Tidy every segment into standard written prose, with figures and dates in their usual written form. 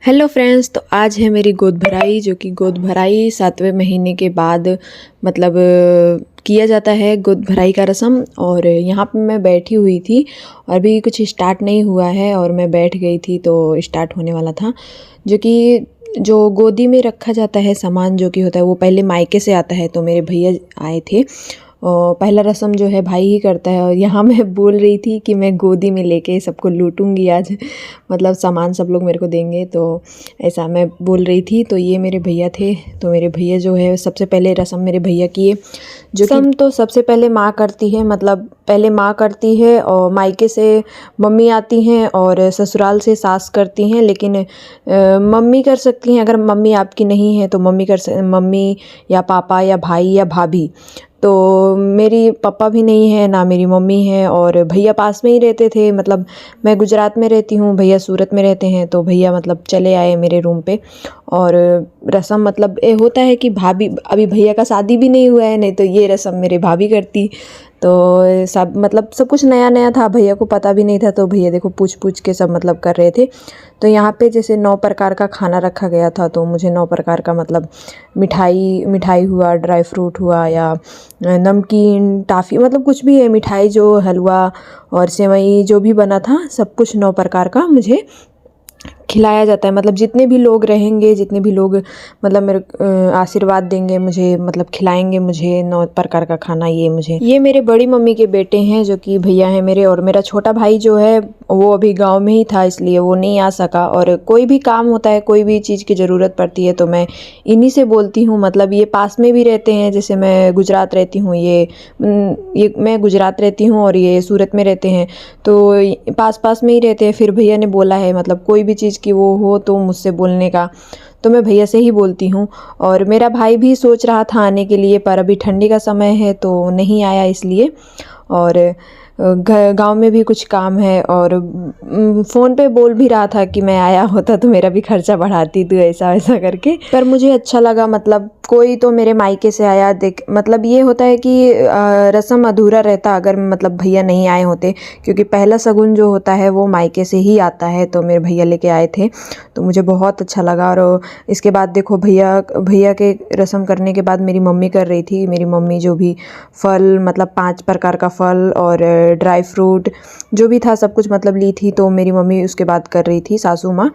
Hello friends, तो आज है मेरी गोद भराई, जो कि गोद भराई 7वें महीने के बाद मतलब किया जाता है गोद भराई का रस्म। और यहाँ पे मैं बैठी हुई थी और अभी कुछ स्टार्ट नहीं हुआ है और मैं बैठ गई थी तो स्टार्ट होने वाला था। जो गोदी में रखा जाता है सामान जो कि होता है वो पहले मायके से आता है, तो मेरे भैया आए थे और पहला रस्म जो है भाई ही करता है। और यहाँ मैं बोल रही थी कि मैं गोदी में लेके सबको लूटूंगी आज, मतलब सामान सब लोग मेरे को देंगे, तो ऐसा मैं बोल रही थी। तो ये मेरे भैया थे, तो मेरे भैया जो है सबसे पहले रस्म मेरे भैया किए। जो रस्म तो सबसे पहले माँ करती है, मतलब पहले माँ करती है और मायके से मम्मी आती हैं और ससुराल से सास करती हैं। लेकिन मम्मी कर सकती हैं, अगर मम्मी आपकी नहीं है तो मम्मी या पापा या भाई या भाभी। तो मेरी पापा भी नहीं है ना मेरी मम्मी है, और भैया पास में ही रहते थे। मतलब मैं गुजरात में रहती हूँ, भैया सूरत में रहते हैं, तो भैया मतलब चले आए मेरे रूम पे। और रस्म मतलब ये होता है कि भाभी, अभी भैया का शादी भी नहीं हुआ है, नहीं तो ये रस्म मेरे भाभी करती। तो सब मतलब सब कुछ नया नया था, भैया को पता भी नहीं था, तो भैया देखो पूछ पूछ के सब मतलब कर रहे थे। तो यहाँ पे जैसे 9 प्रकार का खाना रखा गया था, तो मुझे 9 प्रकार का मतलब मिठाई हुआ, ड्राई फ्रूट हुआ या नमकीन टाफ़ी, मतलब कुछ भी है मिठाई, जो हलवा और सेवई जो भी बना था सब कुछ 9 प्रकार का मुझे खिलाया जाता है। मतलब जितने भी लोग रहेंगे, जितने भी लोग मतलब मेरे आशीर्वाद देंगे मुझे, मतलब खिलाएंगे मुझे 9 प्रकार का खाना। ये मेरे बड़ी मम्मी के बेटे हैं जो कि भैया हैं मेरे, और मेरा छोटा भाई जो है वो अभी गांव में ही था इसलिए वो नहीं आ सका। और कोई भी काम होता है, कोई भी चीज़ की ज़रूरत पड़ती है तो मैं इन्हीं से बोलती हूँ। मतलब ये पास में भी रहते हैं, जैसे मैं गुजरात रहती हूँ, ये मैं गुजरात रहती हूँ और ये सूरत में रहते हैं, तो पास पास में ही रहते हैं। फिर भैया ने बोला है मतलब कोई भी चीज़ की वो हो तो मुझसे बोलने का, तो मैं भैया से ही बोलती हूँ। और मेरा भाई भी सोच रहा था आने के लिए, पर अभी ठंडी का समय है तो नहीं आया इसलिए। और गांव में भी कुछ काम है, और फ़ोन पे बोल भी रहा था कि मैं आया होता तो मेरा भी खर्चा बढ़ाती तू, ऐसा वैसा करके। पर मुझे अच्छा लगा, मतलब कोई तो मेरे मायके से आया। देख मतलब ये होता है कि रस्म अधूरा रहता अगर मतलब भैया नहीं आए होते, क्योंकि पहला शगुन जो होता है वो मायके से ही आता है। तो मेरे भैया लेके आए थे तो मुझे बहुत अच्छा लगा। और इसके बाद देखो भैया के रस्म करने के बाद मेरी मम्मी कर रही थी। मेरी मम्मी जो भी फल, मतलब 5 प्रकार का फल और ड्राई फ्रूट जो भी था सब कुछ मतलब ली थी, तो मेरी मम्मी उसके बाद कर रही थी, सासू माँ।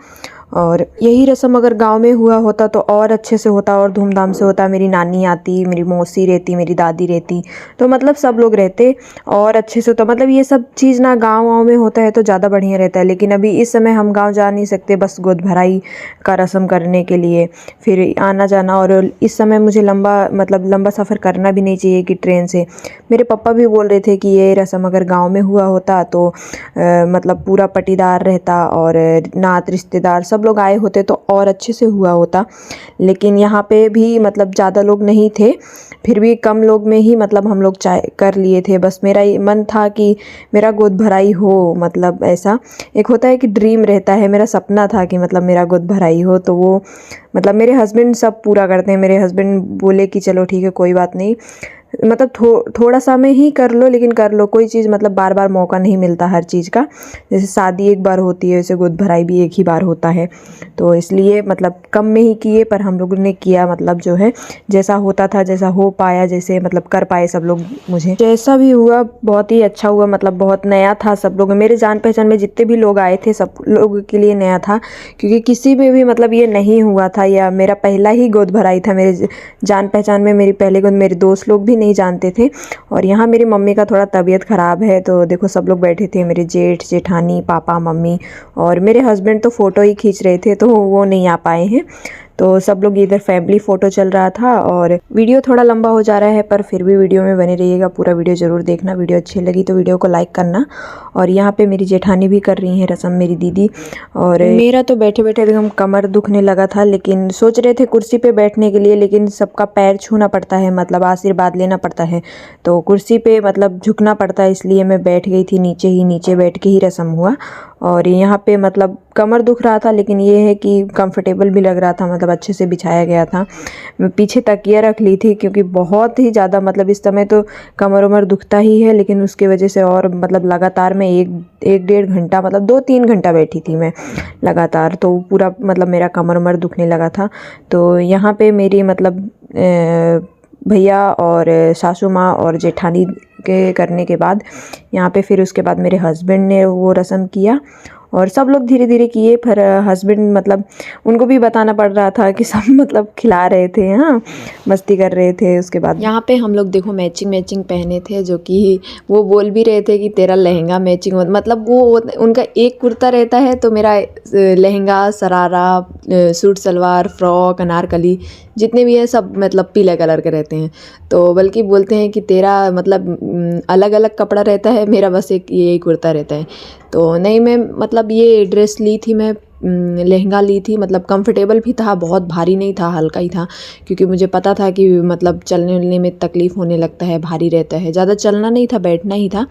और यही रस्म अगर गांव में हुआ होता तो और अच्छे से होता और धूमधाम से होता। मेरी नानी आती, मेरी मौसी रहती, मेरी दादी रहती, तो मतलब सब लोग रहते और अच्छे से होता। मतलब ये सब चीज़ ना गाँव में होता है तो ज़्यादा बढ़िया रहता है। लेकिन अभी इस समय हम गाँव जा नहीं सकते, बस गोद भराई का रस्म करने के लिए फिर आना जाना। और इस समय मुझे लंबा सफ़र करना भी नहीं चाहिए कि ट्रेन से। मेरे पापा भी बोल रहे थे कि ये रस्म अगर गांव में हुआ होता तो मतलब पूरा पटीदार रहता और नात रिश्तेदार सब लोग आए होते तो और अच्छे से हुआ होता। लेकिन यहाँ पे भी मतलब ज़्यादा लोग नहीं थे, फिर भी कम लोग में ही मतलब हम लोग चाय कर लिए थे। बस मेरा ये मन था कि मेरा गोद भराई हो, मतलब ऐसा एक होता है कि ड्रीम रहता है, मेरा सपना था कि मतलब मेरा गोद भराई हो। तो वो मतलब मेरे हस्बैंड सब पूरा करते हैं। मेरे हस्बैंड बोले कि चलो ठीक है कोई बात नहीं, मतलब थोड़ा सा में ही कर लो, लेकिन कर लो। कोई चीज़ मतलब बार बार मौका नहीं मिलता हर चीज़ का, जैसे शादी एक बार होती है वैसे गोद भराई भी एक ही बार होता है। तो इसलिए मतलब कम में ही किए, पर हम लोगों ने किया, मतलब जो है जैसा होता था, जैसा हो पाया, जैसे मतलब कर पाए सब लोग। मुझे जैसा भी हुआ बहुत ही अच्छा हुआ, मतलब बहुत नया था। सब लोग मेरे जान पहचान में जितने भी लोग आए थे सब लोगों के लिए नया था, क्योंकि किसी में भी मतलब ये नहीं हुआ था, या मेरा पहला ही गोद भराई था मेरे जान पहचान में। मेरी पहले गोद मेरे दोस्त लोग भी नहीं जानते थे। और यहाँ मेरी मम्मी का थोड़ा तबीयत ख़राब है, तो देखो सब लोग बैठे थे, मेरे जेठ जेठानी, पापा मम्मी, और मेरे हस्बैंड तो फ़ोटो ही खींच रहे थे तो वो नहीं आ पाए हैं। तो सब लोग इधर फैमिली फ़ोटो चल रहा था। और वीडियो थोड़ा लंबा हो जा रहा है, पर फिर भी वीडियो में बने रहिएगा, पूरा वीडियो ज़रूर देखना। वीडियो अच्छी लगी तो वीडियो को लाइक करना। और यहाँ पे मेरी जेठानी भी कर रही हैं रस्म, मेरी दीदी। और मेरा तो बैठे बैठे एकदम कमर दुखने लगा था, लेकिन सोच रहे थे कुर्सी पे बैठने के लिए, लेकिन सबका पैर छूना पड़ता है, मतलब आशीर्वाद लेना पड़ता है, तो कुर्सी पे मतलब झुकना पड़ता है, इसलिए मैं बैठ गई थी नीचे बैठ के ही रस्म हुआ। और यहाँ पे मतलब कमर दुख रहा था, लेकिन ये है कि कंफर्टेबल भी लग रहा था, मतलब मतलब अच्छे से बिछाया गया था। मैं पीछे तकिया रख ली थी क्योंकि बहुत ही ज़्यादा मतलब इस समय तो कमर उमर दुखता ही है, लेकिन उसकी वजह से और मतलब लगातार मैं एक डेढ़ घंटा मतलब 2-3 घंटा बैठी थी मैं लगातार, तो पूरा मतलब मेरा कमर उमर दुखने लगा था। तो यहाँ पे मेरी मतलब भैया और सासू माँ और जेठानी के करने के बाद यहाँ पे फिर उसके बाद मेरे हस्बैंड ने वो रस्म किया और सब लोग धीरे धीरे किए। फिर हस्बैंड मतलब उनको भी बताना पड़ रहा था कि सब मतलब खिला रहे थे, हाँ मस्ती कर रहे थे। उसके बाद यहाँ पे हम लोग देखो मैचिंग पहने थे, जो कि वो बोल भी रहे थे कि तेरा लहंगा मैचिंग, मतलब वो उनका एक कुर्ता रहता है तो मेरा लहंगा, शरारा, सूट सलवार, फ्रॉक, अनारकली जितने भी हैं सब मतलब पीला कलर के रहते हैं। तो बल्कि बोलते हैं कि तेरा मतलब अलग अलग कपड़ा रहता है, मेरा बस एक यही कुर्ता रहता है। तो नहीं, मैं मतलब ये ड्रेस ली थी, मैं लहंगा ली थी, मतलब कंफर्टेबल भी था, बहुत भारी नहीं था, हल्का ही था, क्योंकि मुझे पता था कि मतलब चलने उलने में तकलीफ़ होने लगता है, भारी रहता है। ज़्यादा चलना नहीं था, बैठना ही था,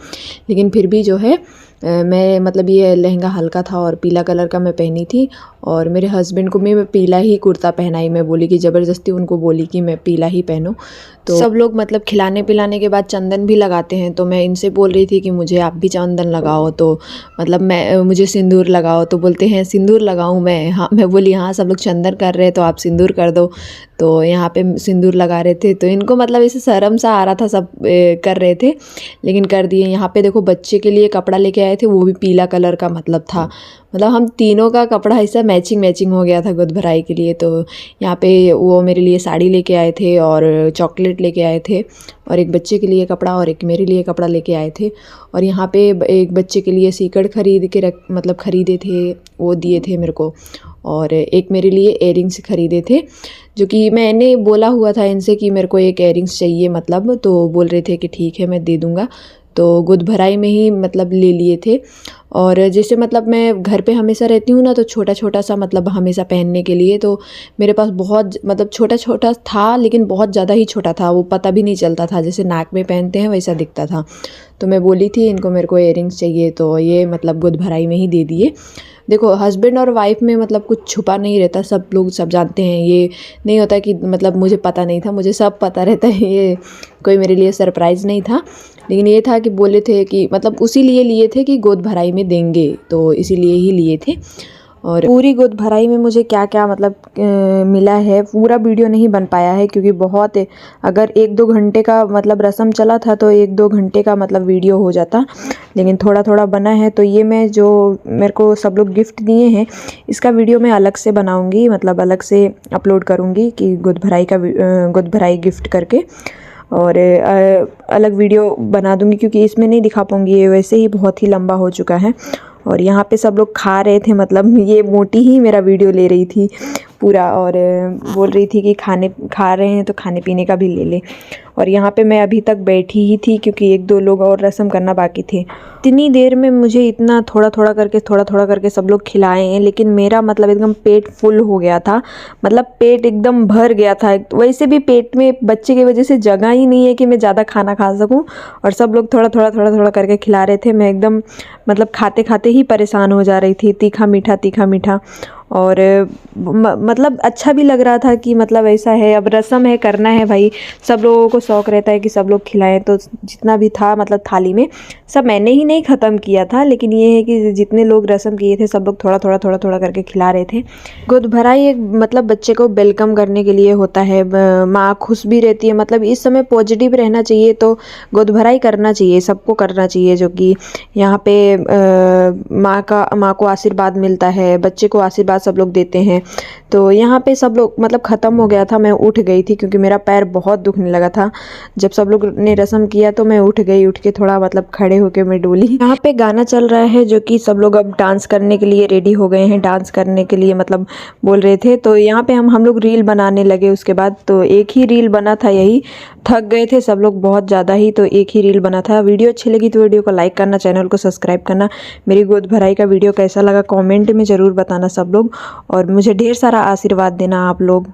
लेकिन फिर भी जो है मैं मतलब ये लहंगा हल्का था और पीला कलर का मैं पहनी थी। और मेरे हस्बैंड को मैं पीला ही कुर्ता पहनाई, मैं बोली कि ज़बरदस्ती उनको बोली कि मैं पीला ही पहनूं। तो सब लोग मतलब खिलाने पिलाने के बाद चंदन भी लगाते हैं, तो मैं इनसे बोल रही थी कि मुझे आप भी चंदन लगाओ, तो मतलब मुझे सिंदूर लगाओ। तो बोलते हैं सिंदूर लगाऊं मैं? हाँ, मैं बोली हाँ सब लोग चंदन कर रहे हैं तो आप सिंदूर कर दो। तो यहाँ पे सिंदूर लगा रहे थे, तो इनको मतलब इसे शर्म सा आ रहा था, सब कर रहे थे लेकिन कर दिए। यहाँ पे देखो बच्चे के लिए कपड़ा लेके आए थे, वो भी पीला कलर का मतलब था, मतलब हम तीनों का कपड़ा ऐसा मैचिंग हो गया था गोद भराई के लिए। तो यहाँ पे वो मेरे लिए साड़ी लेके आए थे और चॉकलेट लेके आए थे, और एक बच्चे के लिए कपड़ा और एक मेरे लिए कपड़ा लेके आए थे। और यहाँ पे एक बच्चे के लिए सीकड़ खरीद के मतलब ख़रीदे थे, वो दिए थे मेरे को, और एक मेरे लिए एयरिंग्स ख़रीदे थे, जो कि मैंने बोला हुआ था इनसे कि मेरे को एक एयरिंग्स चाहिए मतलब, तो बोल रहे थे कि ठीक है मैं दे दूँगा। तो गोद भराई में ही मतलब ले लिए थे। और जैसे मतलब मैं घर पे हमेशा रहती हूँ ना, तो छोटा छोटा सा मतलब हमेशा पहनने के लिए, तो मेरे पास बहुत मतलब छोटा छोटा था, लेकिन बहुत ज़्यादा ही छोटा था, वो पता भी नहीं चलता था, जैसे नाक में पहनते हैं वैसा दिखता था। तो मैं बोली थी इनको मेरे को इयररिंग्स चाहिए, तो ये मतलब गोद भराई में ही दे दिए। देखो हस्बैंड और वाइफ में मतलब कुछ छुपा नहीं रहता, सब लोग सब जानते हैं, ये नहीं होता कि मतलब मुझे पता नहीं था, मुझे सब पता रहता है, ये कोई मेरे लिए सरप्राइज़ नहीं था। लेकिन ये था कि बोले थे कि मतलब उसी लिए लिए थे कि गोद भराई में देंगे, तो इसीलिए ही लिए थे। और पूरी गोद भराई में मुझे क्या क्या मतलब मिला है, पूरा वीडियो नहीं बन पाया है क्योंकि बहुत अगर 1-2 घंटे का मतलब रस्म चला था तो 1-2 घंटे का मतलब वीडियो हो जाता, लेकिन थोड़ा थोड़ा बना है। तो ये मैं जो मेरे को सब लोग गिफ्ट दिए हैं, इसका वीडियो मैं अलग से बनाऊंगी, मतलब अलग से अपलोड करूंगी कि गोद भराई गिफ्ट करके, और अलग वीडियो बना दूंगी क्योंकि इसमें नहीं दिखा पाऊंगी, ये वैसे ही बहुत ही लंबा हो चुका है। और यहाँ पे सब लोग खा रहे थे, मतलब ये मोटी ही मेरा वीडियो ले रही थी पूरा, और बोल रही थी कि खा रहे हैं तो खाने पीने का भी ले ले। और यहाँ पे मैं अभी तक बैठी ही थी क्योंकि 1-2 लोग और रस्म करना बाकी थे। इतनी देर में मुझे इतना थोड़ा थोड़ा करके सब लोग खिलाए हैं, लेकिन मेरा मतलब एकदम पेट फुल हो गया था, मतलब पेट एकदम भर गया था। वैसे भी पेट में बच्चे की वजह से जगह ही नहीं है कि मैं ज़्यादा खाना खा सकूं, और सब लोग थोड़ा थोड़ा करके खिला रहे थे। मैं एकदम मतलब खाते खाते ही परेशान हो जा रही थी, तीखा मीठा। और मतलब अच्छा भी लग रहा था कि मतलब ऐसा है, अब रस्म है, करना है भाई, सब लोगों को शौक़ रहता है कि सब लोग खिलाएं। तो जितना भी था मतलब थाली में सब मैंने ही नहीं ख़त्म किया था, लेकिन ये है कि जितने लोग रस्म किए थे सब लोग थोड़ा करके खिला रहे थे। गोद भराई एक मतलब बच्चे को वेलकम करने के लिए होता है, माँ खुश भी रहती है, मतलब इस समय पॉजिटिव रहना चाहिए, तो गोद भराई करना चाहिए, सबको करना चाहिए, जो कि यहाँ पे माँ को आशीर्वाद मिलता है, बच्चे को आशीर्वाद सब लोग देते हैं। तो यहाँ पे सब लोग मतलब ख़त्म हो गया था, मैं उठ गई थी क्योंकि मेरा पैर बहुत दुखने लगा था। जब सब लोग ने रस्म किया तो मैं उठ गई, उठ के थोड़ा मतलब खड़े होके मैं डोली। यहाँ पे गाना चल रहा है, जो कि सब लोग अब डांस करने के लिए रेडी हो गए हैं, डांस करने के लिए मतलब बोल रहे थे। तो यहाँ पे हम लोग रील बनाने लगे उसके बाद, तो एक ही रील बना था, यही थक गए थे सब लोग बहुत ज़्यादा ही, तो एक ही रील बना था। वीडियो अच्छी लगी तो वीडियो को लाइक करना, चैनल को सब्सक्राइब करना। मेरी गोद भराई का वीडियो कैसा लगा कमेंट में ज़रूर बताना सब लोग, और मुझे ढेर सारा आशीर्वाद देना आप लोग।